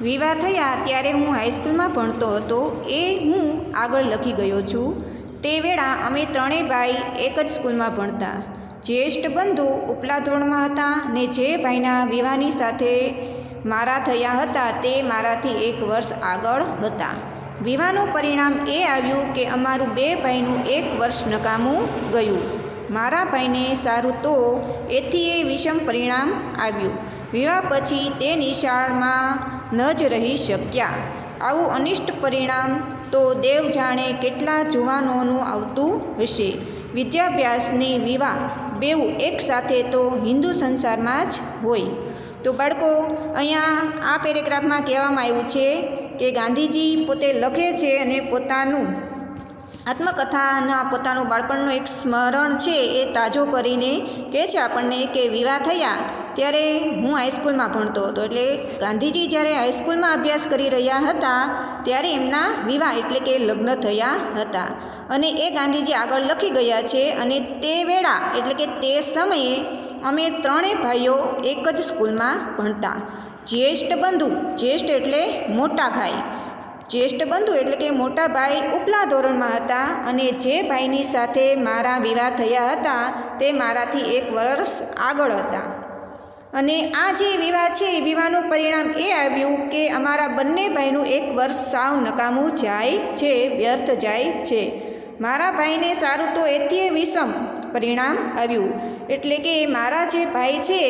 વિવાહ થયા ત્યારે હું હાઈસ્કૂલમાં ભણતો હતો એ હું આગળ લખી ગયો છું. તે વેળા અમે ત્રણેય ભાઈ એક જ સ્કૂલમાં ભણતા. જ્યેષ્ઠ બંધુ ઉપલા ધોરણમાં હતા ને જે ભાઈના વિવાહની સાથે મારા થયા હતા તે મારાથી 1 વર્ષ આગળ હતા. વિવાહનું પરિણામ એ આવ્યું કે અમારું 2 ભાઈનું 1 વર્ષ નકામું ગયું. મારા ભાઈને સારું તો એથી એ વિષમ પરિણામ આવ્યું. વિવાહ પછી તે નિશાળમાં ન જ રહી શક્યા. આવું અનિષ્ટ પરિણામ તો દેવ જાણે કેટલા જુવાનોનું આવતું હશે. વિદ્યાભ્યાસની વિવાહ બેઉ એકસાથે તો હિન્દુ સંસારમાં જ હોય. તો બાળકો, અહીંયા આ પેરેગ્રાફમાં કહેવામાં આવ્યું છે કે ગાંધીજી પોતે લખે છે અને પોતાનું આત્મકથાના પોતાનું બાળપણનું એક સ્મરણ છે એ તાજો કરીને કહે છે આપણને કે વિવાહ થયા ત્યારે હું હાઈસ્કૂલમાં ભણતો હતો. એટલે ગાંધીજી જ્યારે હાઈસ્કૂલમાં અભ્યાસ કરી રહ્યા હતા ત્યારે એમના વિવાહ એટલે કે લગ્ન થયા હતા. અને એ ગાંધીજી આગળ લખી ગયા છે. અને તે વેળા એટલે કે તે સમયે અમે ત્રણેય ભાઈઓ એક જ સ્કૂલમાં ભણતા. જ્યેષ્ઠ બંધુ, જ્યેષ્ઠ એટલે મોટા ભાઈ, જ્યેષ્ઠ બંધુ એટલે કે મોટા ભાઈ ઉપલા ધોરણમાં હતા અને જે ભાઈની સાથે મારા વિવાહ થયા હતા તે મારાથી 1 વર્ષ આગળ હતા. અને આ જે વિવાહ છે એ વિવાહનું પરિણામ એ આવ્યું કે અમારા બંને ભાઈનું 1 વર્ષ સાવ નકામું જાય છે, વ્યર્થ જાય છે. મારા ભાઈને સારું તો એથી વિષમ પરિણામ આવ્યું. એટલે કે મારા જે ભાઈ છે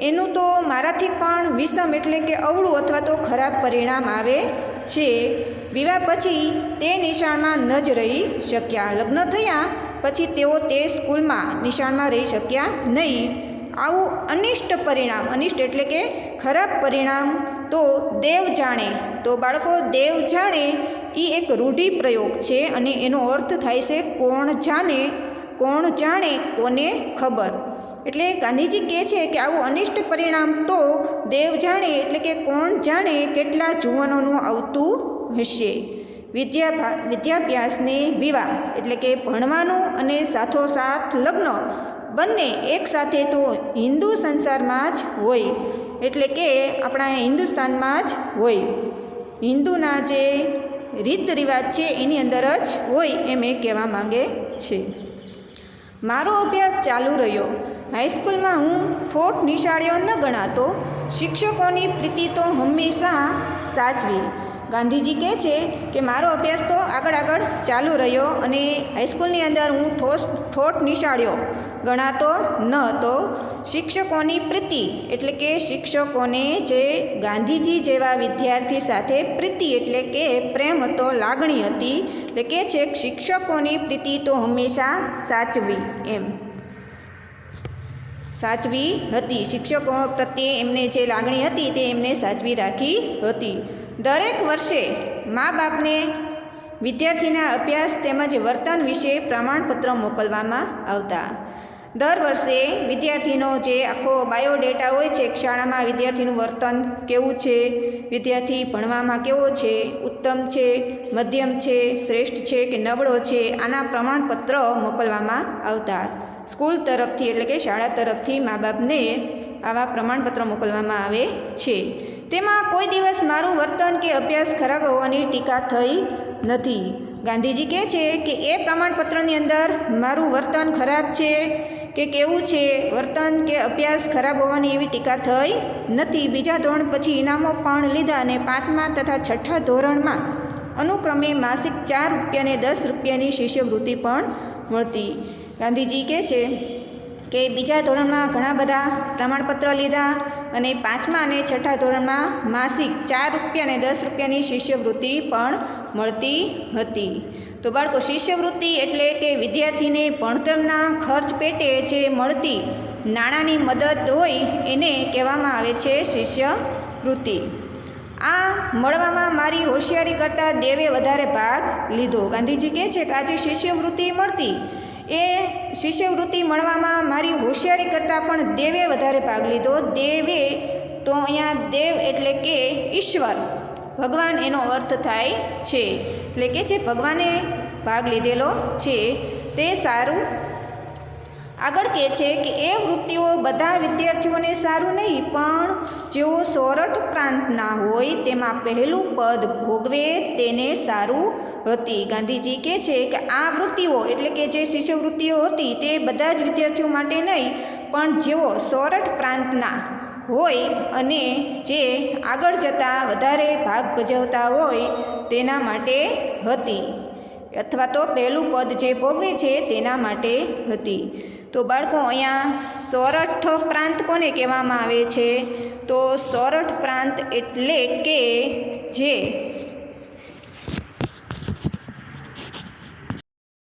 એનું તો મારાથી પણ વિષમ એટલે કે અવળું અથવા તો ખરાબ પરિણામ આવે છે. વિવાહ પછી તે નિશાળમાં ન જ રહી શક્યા. લગ્ન થયા પછી તેઓ તે સ્કૂલમાં નિશાળમાં રહી શક્યા નહીં. આવું અનિષ્ટ પરિણામ, અનિષ્ટ એટલે કે ખરાબ પરિણામ તો દેવ જાણે. તો બાળકો, દેવ જાણે એ એક રૂઢિપ્રયોગ છે અને એનો અર્થ થાય છે કોણ જાણે, કોણ જાણે કોને ખબર. એટલે ગાંધીજી કહે છે કે આવું અનિષ્ટ પરિણામ તો દેવ જાણે એટલે કે કોણ જાણે કેટલા જુવાનોનું આવતું હશે. વિદ્યાભ્યાસને વિવાહ એટલે કે ભણવાનું અને સાથોસાથ લગ્ન બંને એકસાથે તો હિન્દુ સંસારમાં જ હોય. એટલે કે આપણા હિન્દુસ્તાનમાં જ હોય. હિન્દુના જે રીત રિવાજ છે એની અંદર જ હોય એમ એ કહેવા માંગે છે. મારો અભ્યાસ ચાલુ રહ્યો. હાઈસ્કૂલમાં હું ઠોઠ નિશાળીઓ ન ગણાતો. શિક્ષકોની પ્રીતિ તો હંમેશા સાચવી. ગાંધીજી કહે છે કે મારો અભ્યાસ તો આગળ ચાલુ રહ્યો અને હાઈસ્કૂલની અંદર હું ઠોઠ નિશાળ્યો ગણાતો ન હતો. શિક્ષકોની પ્રીતિ એટલે કે શિક્ષકોને જે ગાંધીજી જેવા વિદ્યાર્થી સાથે પ્રીતિ એટલે કે પ્રેમ હતો, લાગણી હતી. એટલે કે છે શિક્ષકોની પ્રીતિ તો હંમેશા સાચવી, એમ સાચવી હતી. શિક્ષકો પ્રત્યે એમને જે લાગણી હતી તે એમને સાચવી રાખી હતી. દરેક વર્ષે મા બાપને વિદ્યાર્થીના અભ્યાસ તેમજ વર્તન વિશે પ્રમાણપત્ર મોકલવામાં આવતા. દર વર્ષે વિદ્યાર્થીનો જે આખો બાયોડેટા હોય છે, શાળામાં વિદ્યાર્થીનું વર્તન કેવું છે, વિદ્યાર્થી ભણવામાં કેવો છે, ઉત્તમ છે, મધ્યમ છે, શ્રેષ્ઠ છે કે નબળો છે, આના પ્રમાણપત્ર મોકલવામાં આવતા. સ્કૂલ તરફથી એટલે કે શાળા તરફથી મા બાપને આવા પ્રમાણપત્ર મોકલવામાં આવે છે. તેમાં કોઈ દિવસ મારું વર્તન કે અભ્યાસ ખરાબ હોવાની ટીકા થઈ નથી. ગાંધીજી કહે છે કે એ પ્રમાણપત્રની અંદર મારું વર્તન ખરાબ છે કે કેવું છે, વર્તન કે અભ્યાસ ખરાબ હોવાની એવી ટીકા થઈ નથી. બીજા ધોરણ પછી ઇનામો પણ લીધા અને 5મા તથા 6ઠ્ઠા ધોરણમાં અનુક્રમે માસિક 4 રૂપિયા અને 10 રૂપિયાની શિષ્યવૃત્તિ પણ મળતી. ગાંધીજી કહે છે કે બીજા ધોરણમાં ઘણા બધા પ્રમાણપત્ર લીધા અને 5મા અને 6ઠ્ઠા ધોરણમાં માસિક 4 રૂપિયા અને 10 રૂપિયાની શિષ્યવૃત્તિ પણ મળતી હતી. તો બાળકો, શિષ્યવૃત્તિ એટલે કે વિદ્યાર્થીને ભણતરના ખર્ચ પેટે જે મળતી નાણાંની મદદ હોય એને કહેવામાં આવે છે શિષ્યવૃત્તિ. આ મળવામાં મારી હોશિયારી કરતાં દેવે વધારે ભાગ લીધો. ગાંધીજી કહે છે કે આ જે શિષ્યવૃત્તિ મળતી એ શિષ્યવૃત્તિ મળવામાં મારી હોશિયારી કરતાં પણ દેવે વધારે ભાગ લીધો. દેવે તો અહીંયા દેવ એટલે કે ઈશ્વર, ભગવાન એનો અર્થ થાય છે. એટલે કે છે ભગવાને ભાગ લીધેલો છે તે સારું. આગળ કહે છે કે એ વૃત્તિઓ બધા વિદ્યાર્થીઓને સારું નહીં, પણ જેઓ સોરઠ પ્રાંતના હોય તેમાં પહેલું પદ ભોગવે તેને સારું હતી. ગાંધીજી કહે છે કે આ વૃત્તિઓ એટલે કે જે શિષ્યવૃત્તિઓ હતી તે બધા જ વિદ્યાર્થીઓ માટે નહીં, પણ જેઓ સોરઠ પ્રાંતના હોય અને જે આગળ જતાં વધારે ભાગ ભજવતા હોય તેના માટે હતી, અથવા તો પહેલું પદ જે ભોગવે છે તેના માટે હતી. તો બાળકો અહીંયા સોરઠ પ્રાંત કોને કહેવામાં આવે છે? તો સોરઠ પ્રાંત એટલે કે જે